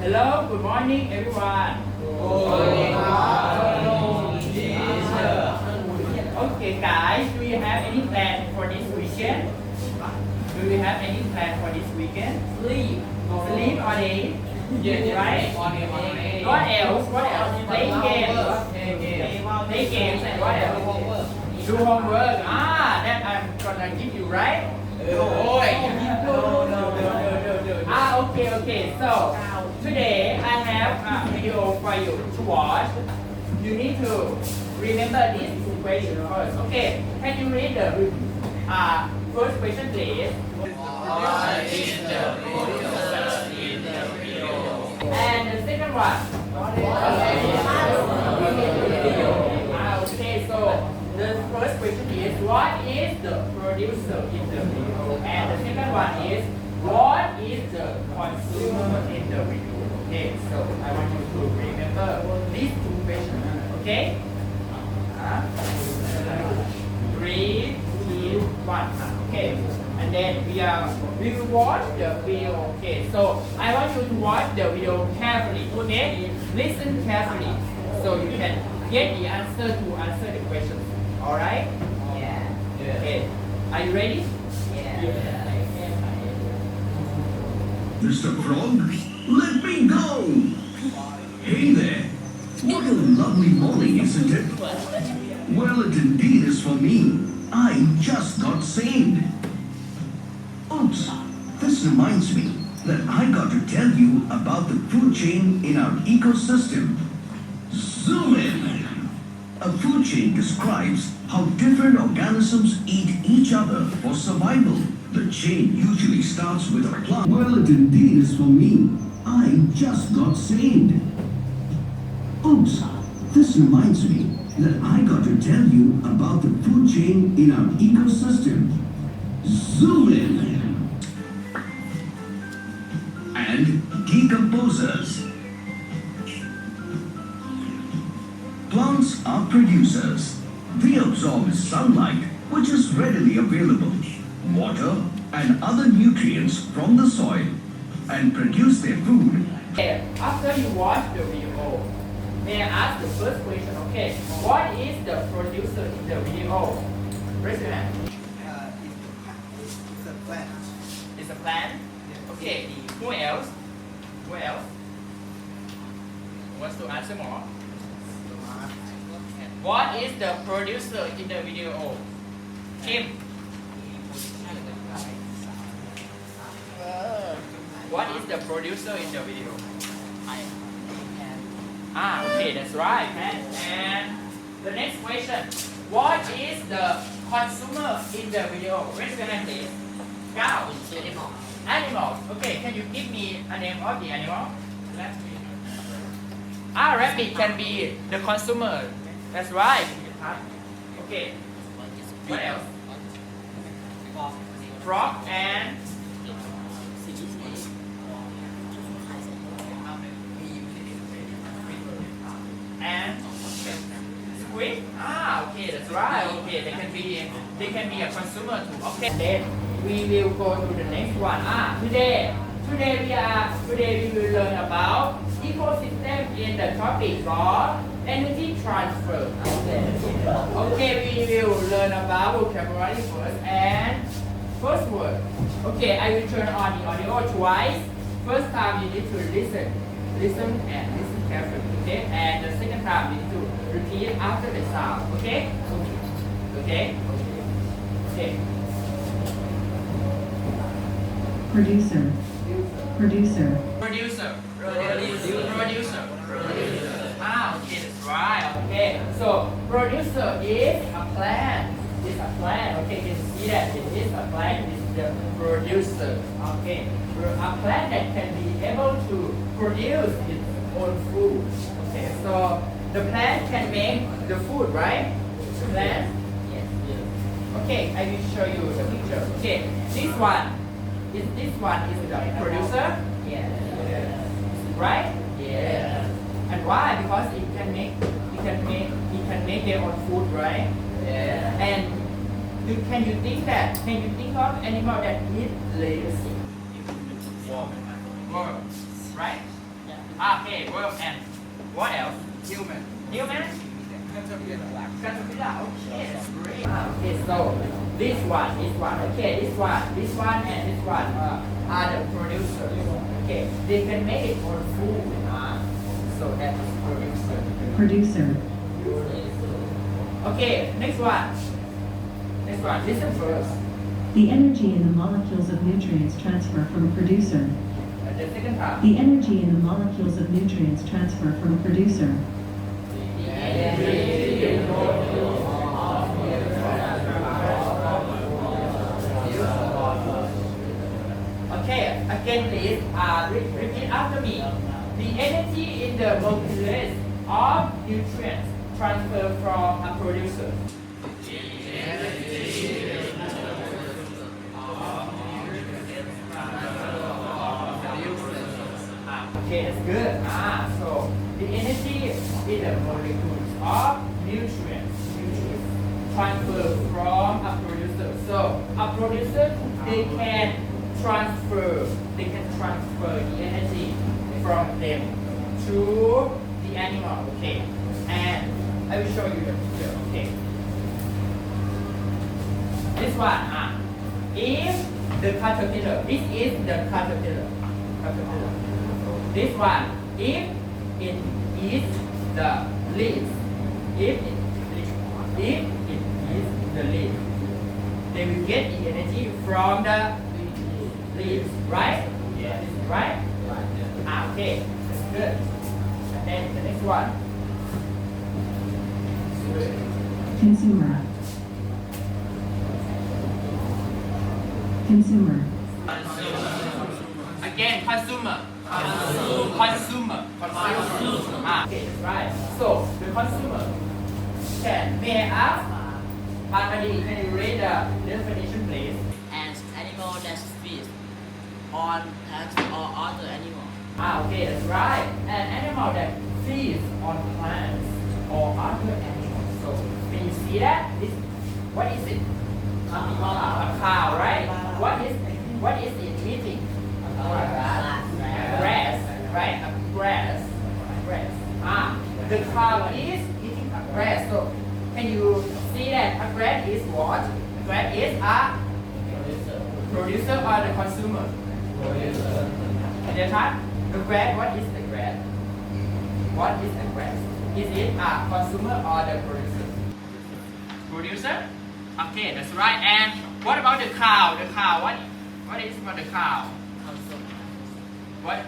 Hello, good morning everyone. Okay guys, do you have any plan for this weekend? Do you have any plan for this weekend? Sleep all day? Right? What else? Play games. Play games and what else? Do homework. That I'm gonna give you, right? Okay. So today I have a video for you to watch. You need to remember these two questions first. Okay, can you read the first question, please? What is the producer in the video? And the second one? Okay, so the first question is what is the producer in the video? And the second one is what is the consumer in the video? Okay, so I want you to remember these two questions. Okay? 3, 2, 1. Okay. And then we will watch the video. Okay. So I want you to watch the video carefully. Okay? Listen carefully so you can get the answer to answer the questions. Alright? Yeah. Okay. Are you ready? Yeah. Mr. Frog, let me go! Hey there! What a lovely morning, isn't it? Well, it indeed is for me. I just got saved. Oops, this reminds me that I got to tell you about the food chain in our ecosystem. Zoom in! A food chain describes how different organisms eat each other for survival. The chain usually starts with a plant. Well, it indeed is for me. I just got saved. Oops, this reminds me that I got to tell you about the food chain in our ecosystem. Zoom in. And decomposers. Plants are producers. They absorb sunlight, which is readily available, water and other nutrients from the soil, and produce their food. After you watch the video, may I ask the first question? Okay, what is the producer in the video? Raise your hand. It's a plant. It's a plant. Okay. Who else? Wants to answer more? What is the producer in the video? Kim. What is the producer in the video? Okay, that's right. And the next question. What is the consumer in the video? Raise your hand, please. Cow. Animals. Okay, can you give me a name of the animal? Rabbit can be the consumer. That's right. Okay. What else? Frog and squid. Okay, that's right. Okay, they can be a consumer too. Okay. Then we will go to the next one. Today we will learn about ecosystem in the topic of energy transfer. Okay, we will learn about vocabulary first and first word. Okay, I will turn on the audio twice. First time you need to listen and listen carefully. Okay, and the second time you need to repeat after the sound. Okay. Producer. Okay, that's right. Okay, so producer is a plant. Okay, you can see that it is a plant. It's the producer. Okay, a plant that can be able to produce its own food. Okay, so the plant can make the food, right? The plant. Yes. Okay, I will show you the picture. Okay, this one is the producer. Yes. Right? Yes. And why? Because it can make their own food, right? Yeah. And can you think of animal that eat leaves? Worms, right? Yeah. Okay, worm and what else? Human. Human? Caterpillar. Okay, that's great. Okay, so this one, okay, this one, and this one are the producers. Okay, they can make it for food. So that is producer. Producer. Okay, next one. Listen first. The energy in the molecules of nutrients transfer from a producer. The second part. The energy in the molecules of nutrients transfer from a producer. Okay, again please, repeat after me. The energy in the molecules of nutrients transfer from a producer. Okay, that's good. So the energy in the molecules of nutrients transfer from a producer. So a producer, they can transfer the energy from them to the animal. Okay, and I will show you the picture. Okay, this one. If the caterpillar, this is the caterpillar. This one, if it eats the leaves, if it eats the leaves, they will get the energy from the leaves, right? Yes. Right? Okay, that's good. And then the next one. Consumer. Consumer. Again, consumer. Okay, right. So the consumer may I ask, can you read the definition, please? An animal that feeds on plants or other animals. Okay, that's right. An animal that feeds on plants or other animals. So can you see that? What is it? A cow, right? What is it eating? Grass, right? Grass. The cow is eating a grass. So can you see that a grass is what? Grass is a producer or the consumer? The grass, what is the grass? What is the grass? Is it a consumer or the producer? Producer? Okay, that's right. And what about the cow? The cow, what is for the cow? What?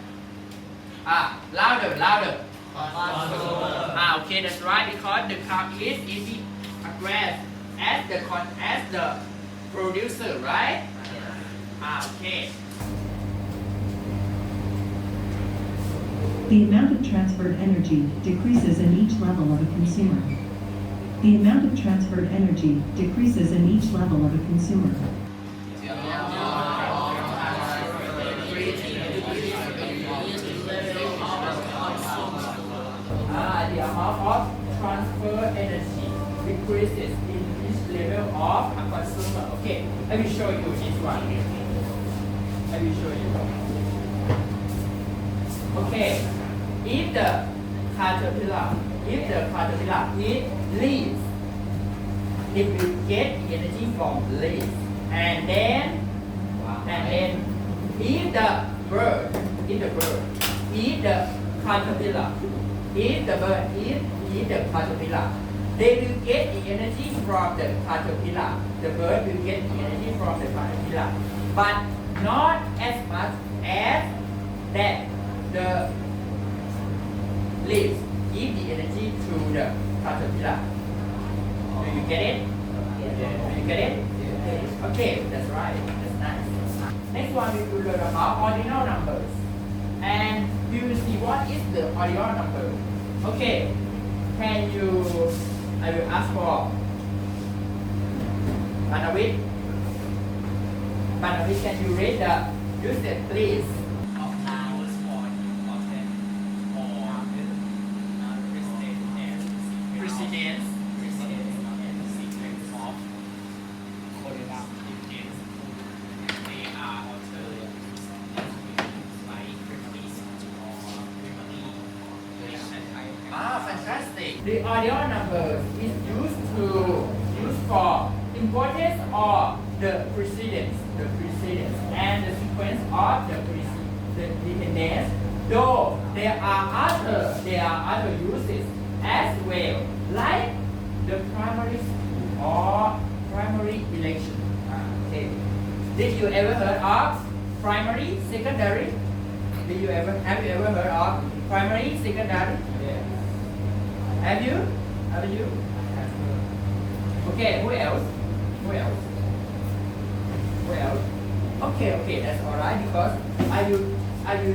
Louder. Okay, that's right, because the cow is eating a grass as the producer, right? Okay. The amount of transferred energy decreases in each level of a consumer. The amount of transferred energy decreases in each level of a consumer. The amount of transfer energy decreases in each level of a consumer. Okay, I will show you this one. I will show you. Okay, if the caterpillar eats leaves, it will get the energy from leaves. And then if the bird eat the caterpillar, if the bird eat the caterpillar, they will get the energy from the caterpillar. The bird will get the energy from the caterpillar, but not as much as that the leaves give the energy to the caterpillar. Do you get it? Do you get it? Okay, that's right. That's nice. Next one we will learn about ordinal numbers. And we will see what is the ordinal number. Okay, I will ask for Banawit. Banawit, can you read the usage, please? Precedence. fantastic. The audio number is used for importance or the precedence, and the sequence of the dependence. Though there are other uses as well, like the primary or primary election. Okay. Did you ever heard of primary, secondary? Have you ever heard of primary, secondary? Yeah. Have you? Okay, who else? Okay, that's alright because I will tell you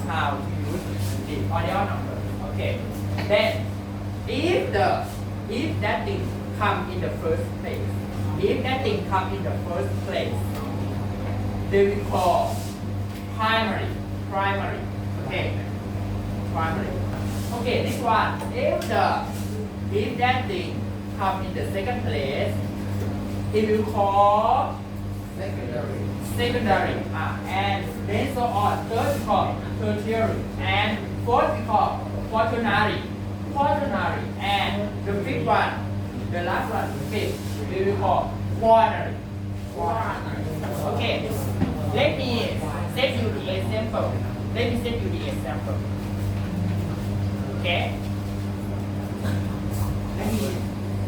how to use the audio number. Okay. Then if that thing come in the first place, they will call primary. Okay. Primary. Okay, this one. If that thing come in the second place, it will call secondary. And then so on. Third we call tertiary. And fourth we call quaternary. And the fifth one, the last one, fifth, we will call quaternary. Okay. Let me set you the example. Okay.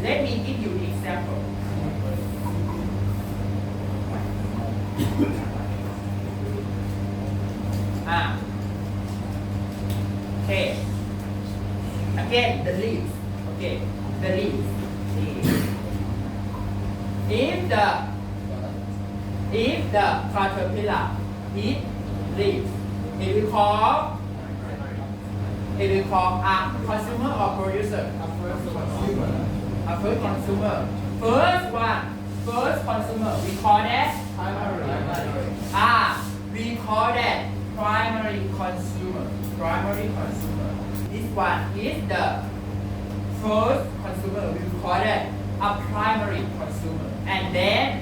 Let me give you the example. Okay. Again, the leaves. Okay. The leaves. If the caterpillar eat leaves, it will call a consumer or producer. A first consumer. First consumer. We call that primary. We call that primary consumer. This one is the first consumer. We call that a primary consumer. And then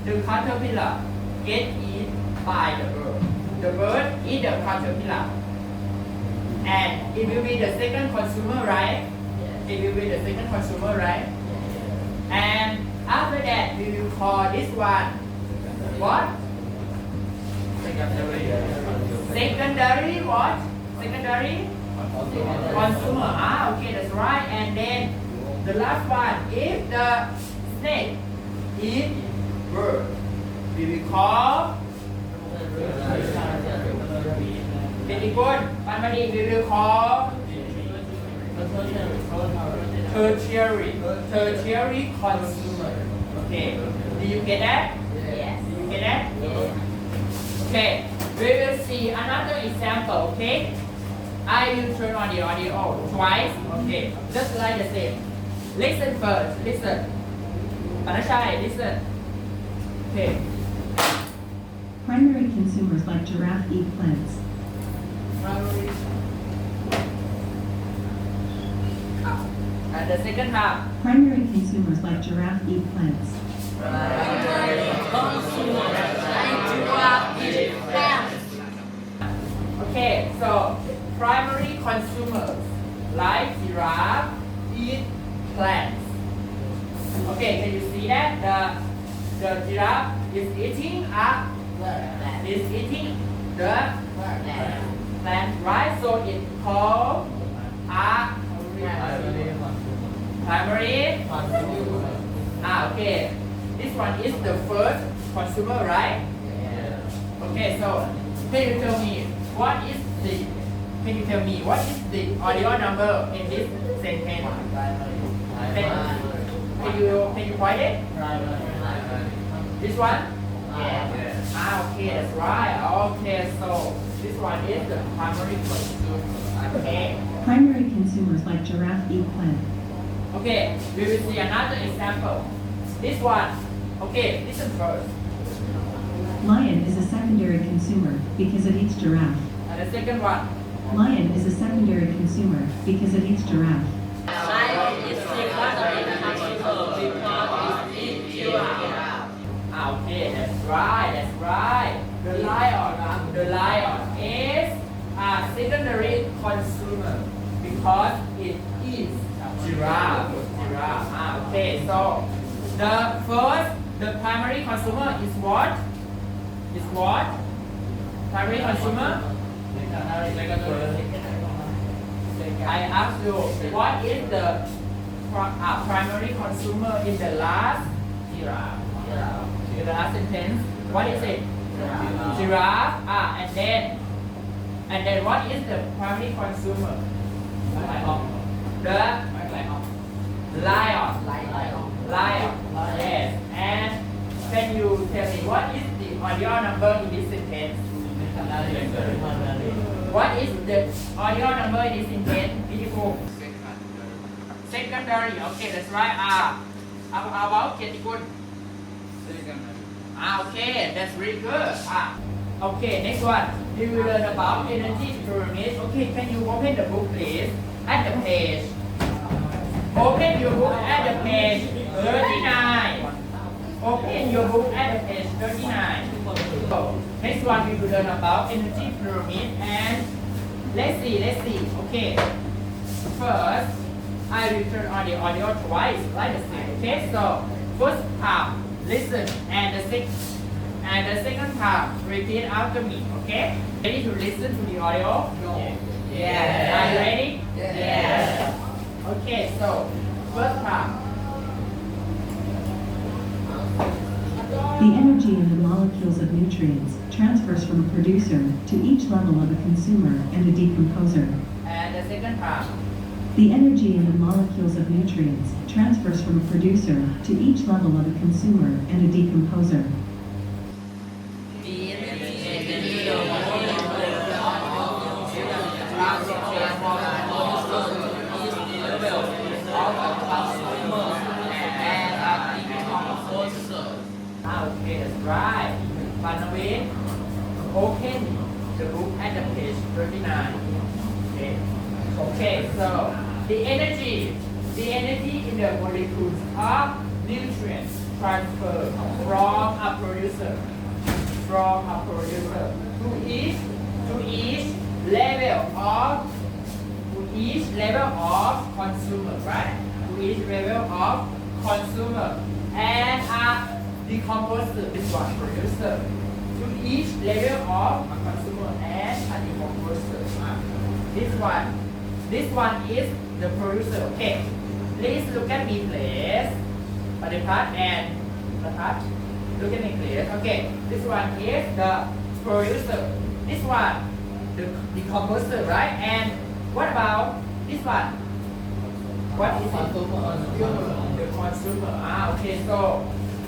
the caterpillar get eaten by the bird. The bird eat the caterpillar. And it will be the second consumer, right? And after that, we will call this one what? Secondary what? Secondary consumer. Okay, that's right. And then the last one, if the snake eat bird, we will call very good. Finally, we will call tertiary consumer. Okay. Do you get that? Yes. Do you get that? Okay. We will see another example. Okay. I will turn on the audio twice. Okay. Just like the same. Listen first. Listen. Panashai, listen. Okay. Primary consumers like giraffe eat plants. And the second half. Primary consumers like giraffe eat plants. Okay, so primary consumers like giraffe eat plants. Okay, can you see that the giraffe is eating the plant, right? So it called a primary. Okay. This one is the first consumer, right? Okay. So can you tell me what is the audio number in this sentence? Can you point it? This one? Okay, that's right. Okay, so this one is the primary consumer. Okay. Primary consumers like giraffe eat plants. Okay, we will see another example. This one. Okay, listen first. Lion is a secondary consumer because it eats giraffe. And the second one. Lion is a secondary consumer because it eats giraffe. Okay, that's right. The lion is a so the first, the primary consumer is what? Is what? Primary consumer? I ask you, what is the primary consumer in the last giraffe? In the last sentence, what is it? Giraffe. And then what is the primary consumer? The lion. Yes. And can you tell me what is the audio number in this sentence? What is the audio number in this sentence? Beautiful. Secondary. Okay, that's right. How about Ketikun? Okay, that's really good. Okay, next one. We will learn about energy pyramid. Okay, can you open the book, please? At the page. Open your book at the page 39. Open your book at the page 39. So, next one we will learn about energy pyramid and let's see. Okay. First, I will turn on the audio twice, like the same. Okay, so first part, listen, and the second part, repeat after me. Okay, ready to listen to the audio? Yeah. Are you ready? Yeah. Okay, so first part. The energy in the molecules of nutrients transfers from a producer to each level of a consumer and a decomposer. And the second part. The energy in the molecules of nutrients transfers from a producer to each level of a consumer and a decomposer. The energy of Okay, that's right. Panawin, open the book at the page 39. Okay, so the energy in the molecules of nutrients transfer from a producer to each level of consumer, right? To each level of consumer and a decomposer, this one producer. To each level of a consumer and a decomposer. This one is the producer. Okay, please look at me, please. Padipat and Patat, look at me, please. Okay, this one is the producer. This one, the decomposer, right? And what about this one? What is it? The consumer. Okay, so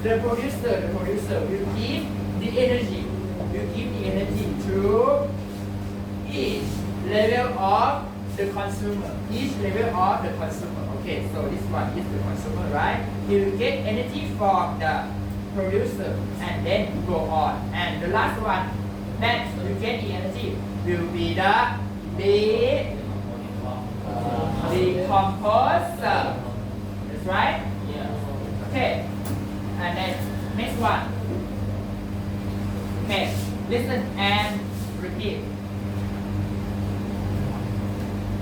the producer will give the energy. To each level of the consumer. Okay, so this one is the consumer, right? He will get energy from the producer and then go on. And the last one that you get the energy will be the decomposer. That's right? Yeah. Okay. And then next one. Okay, listen and repeat.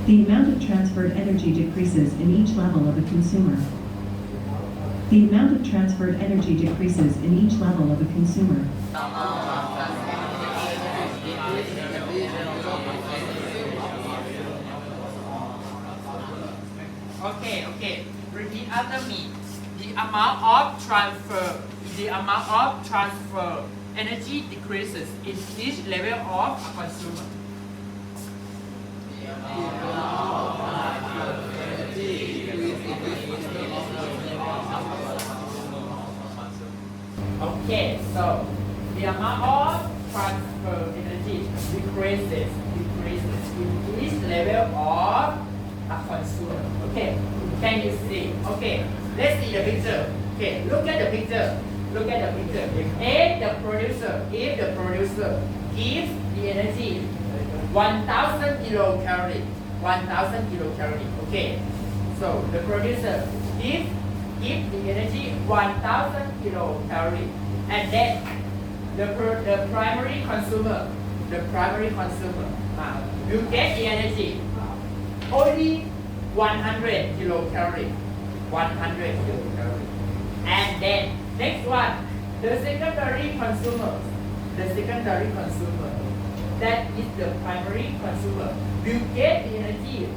The amount of transferred energy decreases in each level of a consumer. The amount of transferred energy decreases in each level of a consumer. Okay. Repeat after me. The amount of transfer energy decreases in each level of a consumer. Okay, so the amount of transfer energy decreases in each level of a consumer. Okay, can you see? Okay, let's see the picture. Okay, look at the picture. If the producer gives the energy 1,000 kilocalorie. Okay, so the producer gives the energy 1,000 kilocalorie, and then the primary consumer will get the energy only 100 kilocalorie. And then next one, the secondary consumer. The secondary consumer, that is the primary consumer, will get the energy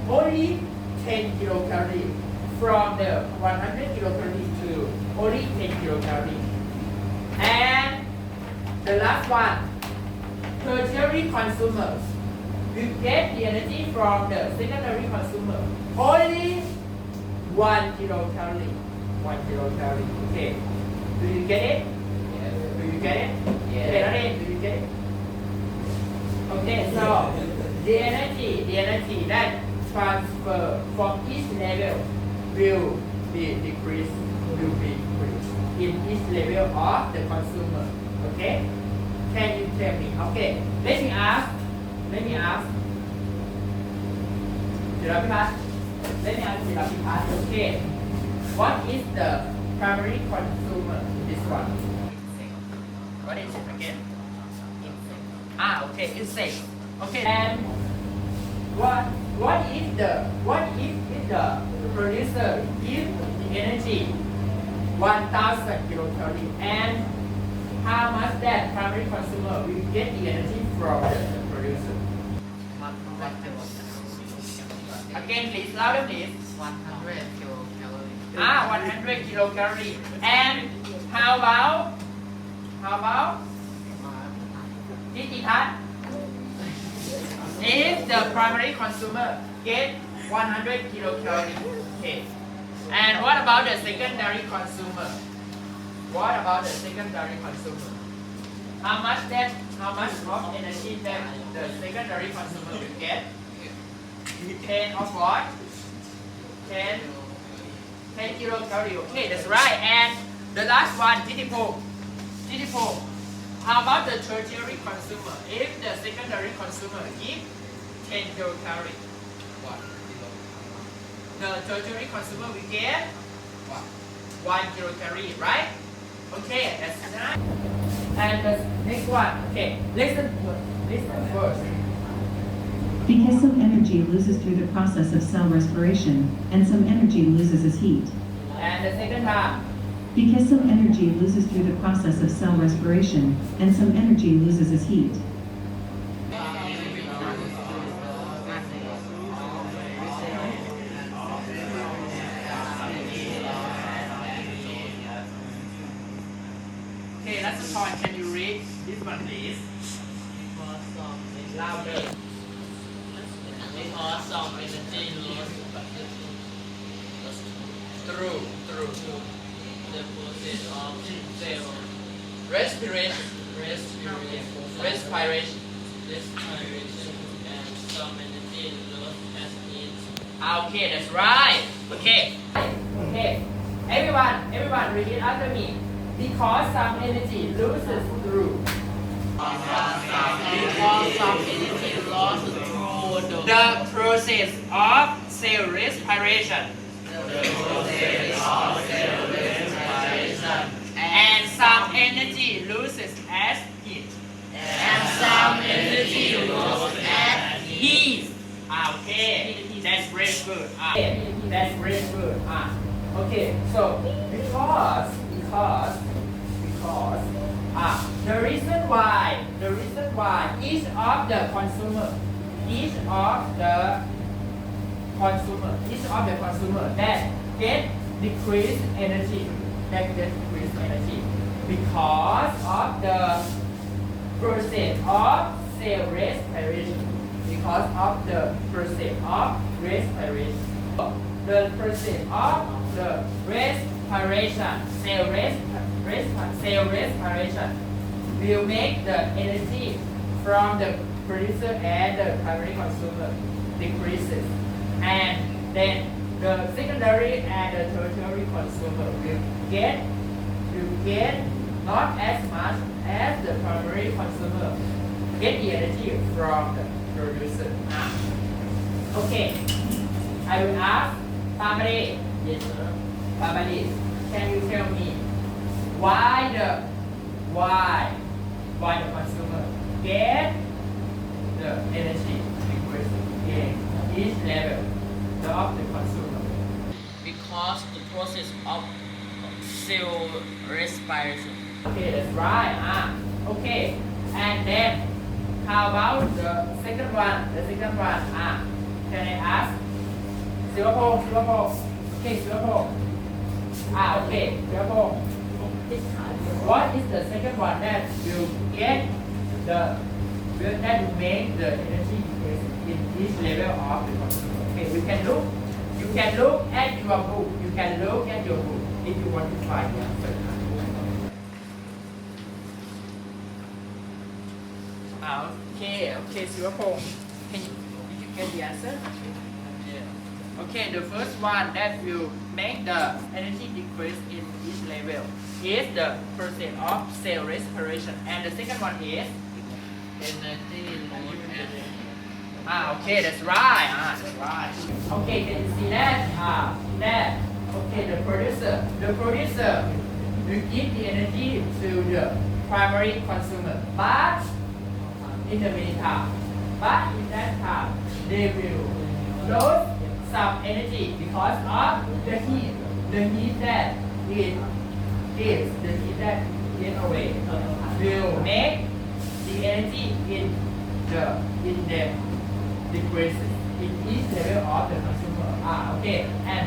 only 10 kilocalories from the 100 kilocalories to only 10 kilocalories. And the last one, tertiary consumers will get the energy from the secondary consumer only 1 kilocalorie. 1 kilocalorie. Okay. Do you get it? Yes. Do you get it? Yes. Okay, do you get it? Okay, so the energy that transfer from each level will be decreased in each level of the consumer. Okay? Can you tell me? Okay, let me ask. Jirapipat. Let me ask Jirapipat. Okay. What is the primary consumer in this one? What is it again? Okay, insect. Okay, and what if the producer give the energy 1,000 kilocalories, and how much that primary consumer will get the energy from the producer? Again, please, louder, please. 100 kilocalories. 100 kilocalories. And how about Titipat? If the primary consumer get 100 kilocalories, okay. And what about the secondary consumer? What about the secondary consumer? How much of energy that the secondary consumer will get? 10 of what? 10 kilocalories. Okay, that's right. And the last one, Titipo. How about the tertiary consumer? If the secondary consumer give 10 kilocalories, the tertiary consumer will get 1 kilocalorie, right? Okay, that's nice. And the next one, okay, listen first. Because some energy loses through the process of cell respiration, and some energy loses as heat. And the second half. Because some energy loses through the process of cell respiration, and some energy loses as heat. Okay, that's the point. Can you read this one, please? Louder. Because of energy loss Through the process of cell respiration, and some energy loss as heat. Okay, that's right. Okay. Everyone, repeat after me. Because some energy loses through. Because of energy loss through The process of cell respiration. And some energy loses as heat. Heat. Okay, that's very good. That's very good. Okay, so because the reason why each of the consumer that get decreased energy, because of the process of cell respiration. The process of the respiration, cell respiration will make the energy from the producer and the primary consumer decreases, and then the secondary and the tertiary consumer will get not as much as the primary consumer get the energy from the producer. Okay, I will ask family. Yes, sir. Family, can you tell me why the consumer get the energy decrease in each level of the consumer? Because the process of cell respiration. Okay, that's right. Okay. And then, how about the second one? The second one. Can I ask? Silverpole. Okay, Silverpole. Okay, Silverpole. What is the second one that will get that will make the energy decrease in each level of the consumer? Okay, you can look at your book. You can look at your book if you want to find the answer. Okay, Silverpole. Did you get the answer? Yeah. Okay, the first one that will make the energy decrease in each level is the percent of cell respiration, and the second one is Energy load and okay, that's right. That's right. Okay, can you see that? Okay, the producer will give the energy to the primary consumer, but in the meantime, in that time, they will lose some energy because of the heat that it gives, the heat that it gives away will make the energy in them decreases in each level of the consumer. Okay, and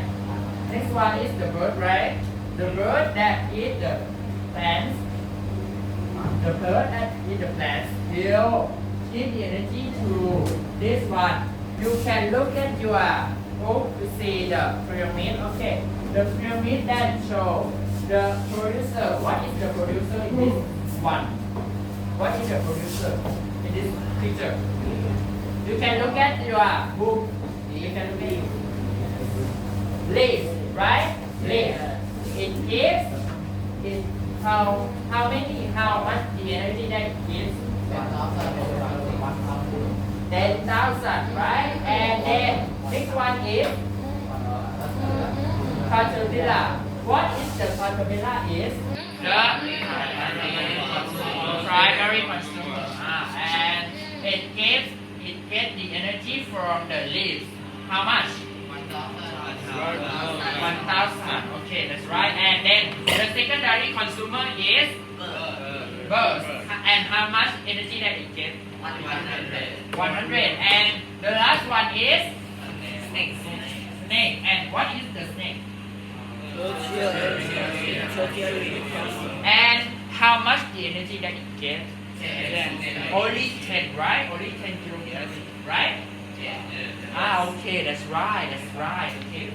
next one is the bird, right? The bird that eat the plants, the bird that eat the plants will give the energy to this one. You can look at your book to see the pyramid. Okay, the pyramid that show the producer. What is the producer in this one? What is the producer in this picture? You can look at your book. You can look at leaves, right? Leaves. It gives it how much the energy that it gives? 10,000, right? And then next one is caterpillar. What is the caterpillar is? The primary consumer. And it gets the energy from the leaves. How much? 1,000. Okay, that's right. And then the secondary consumer is birds. And how much energy that it gets? 100. And the last one is snake. And what is the snake? And how much the energy that it gets? Only 10, right? Only 10 kilometers, right? Okay, that's right. Okay.